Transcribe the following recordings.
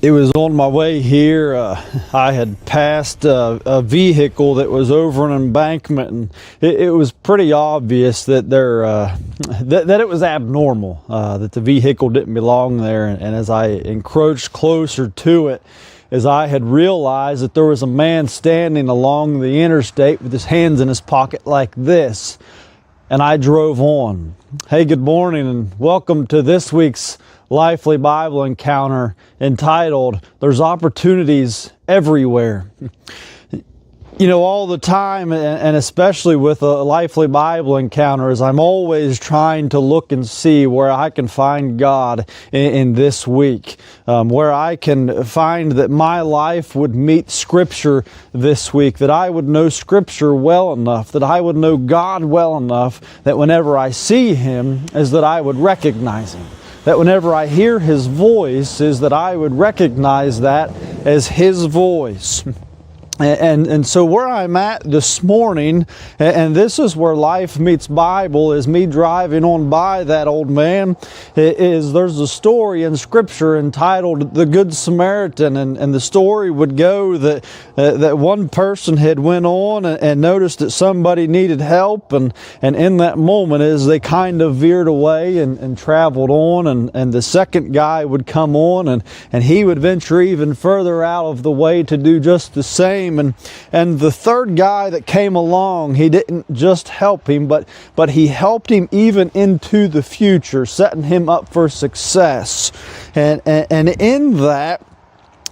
It was on my way here. I had passed a vehicle that was over an embankment, and it was pretty obvious that that it was abnormal, that the vehicle didn't belong there. And as I encroached closer to it, as I had realized that there was a man standing along the interstate with his hands in his pocket like this, and I drove on. Hey, good morning, and welcome to this week's Lively Bible Encounter entitled, There's Opportunities Everywhere. You know, all the time, and especially with a Lively Bible Encounter, is I'm always trying to look and see where I can find God in this week, where I can find that my life would meet Scripture this week, that I would know Scripture well enough, that I would know God well enough, that whenever I see Him, is that I would recognize Him. That whenever I hear His voice, is that I would recognize that as His voice. And so where I'm at this morning, and this is where Life Meets Bible, is me driving on by that old man, is there's a story in Scripture entitled The Good Samaritan, and the story would go that one person had went on and noticed that somebody needed help, and in that moment as they kind of veered away and traveled on, and the second guy would come on, and he would venture even further out of the way to do just the same. And the third guy that came along, he didn't just help him, but he helped him even into the future, setting him up for success. And in that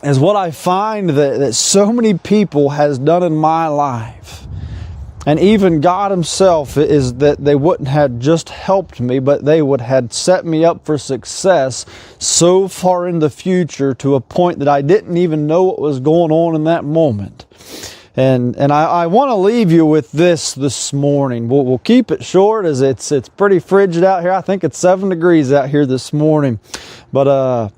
is what I find that so many people has done in my life. And even God Himself, is that they wouldn't have just helped me, but they would have set me up for success so far in the future to a point that I didn't even know what was going on in that moment. And I want to leave you with this morning. We'll keep it short, as it's pretty frigid out here. I think it's 7 degrees out here this morning. But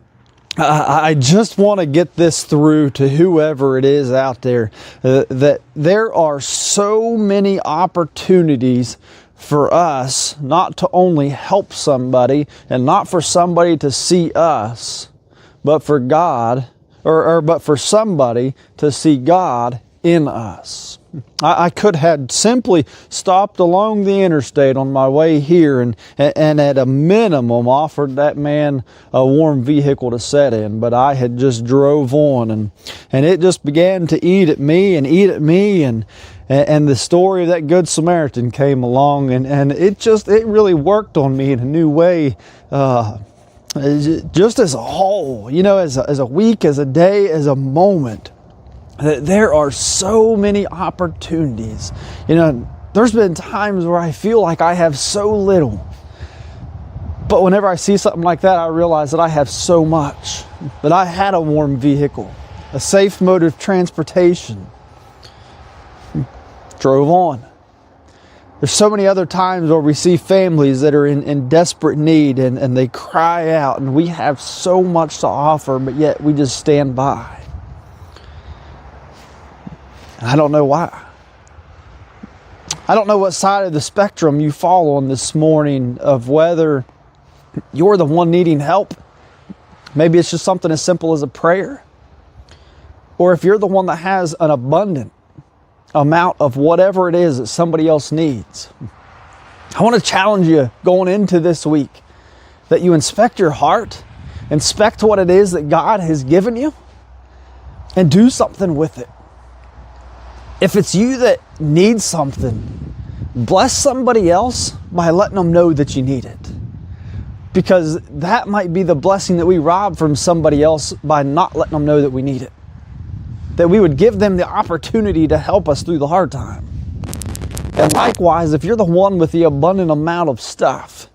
I just want to get this through to whoever it is out there, that there are so many opportunities for us not to only help somebody and not for somebody to see us, but for God, but for somebody to see God in us. I could have simply stopped along the interstate on my way here and at a minimum offered that man a warm vehicle to sit in, but I had just drove on and it just began to eat at me, and the story of that Good Samaritan came along, and it really worked on me in a new way, just as a whole, you know, as a week, as a day, as a moment. There are so many opportunities. You know, there's been times where I feel like I have so little. But whenever I see something like that, I realize that I have so much. That I had a warm vehicle, a safe mode of transportation. Drove on. There's so many other times where we see families that are in desperate need and they cry out, and we have so much to offer, but yet we just stand by. I don't know why. I don't know what side of the spectrum you fall on this morning, of whether you're the one needing help. Maybe it's just something as simple as a prayer. Or if you're the one that has an abundant amount of whatever it is that somebody else needs. I want to challenge you going into this week that you inspect your heart, inspect what it is that God has given you, and do something with it. If it's you that needs something, bless somebody else by letting them know that you need it. Because that might be the blessing that we rob from somebody else by not letting them know that we need it. That we would give them the opportunity to help us through the hard time. And likewise, if you're the one with the abundant amount of stuff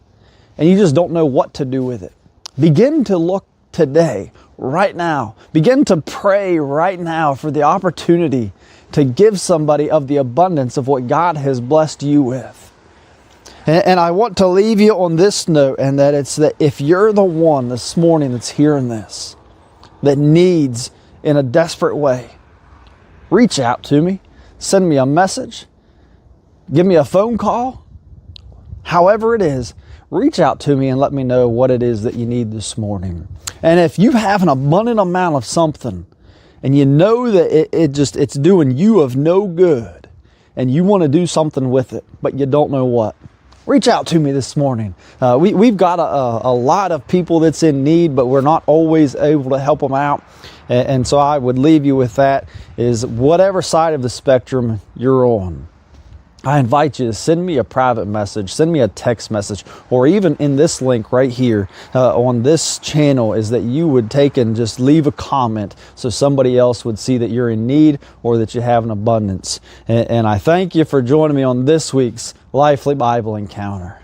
and you just don't know what to do with it, begin to look today, right now. Begin to pray right now for the opportunity to give somebody of the abundance of what God has blessed you with. And I want to leave you on this note, and that it's that if you're the one this morning that's hearing this, that needs in a desperate way, reach out to me, send me a message, give me a phone call, however it is, reach out to me and let me know what it is that you need this morning. And if you have an abundant amount of something and you know that it's doing you of no good and you want to do something with it, but you don't know what, reach out to me this morning. We've got a lot of people that's in need, but we're not always able to help them out. And so I would leave you with that, is whatever side of the spectrum you're on, I invite you to send me a private message, send me a text message, or even in this link right here on this channel, is that you would take and just leave a comment so somebody else would see that you're in need or that you have an abundance. And I thank you for joining me on this week's Lively Bible Encounter.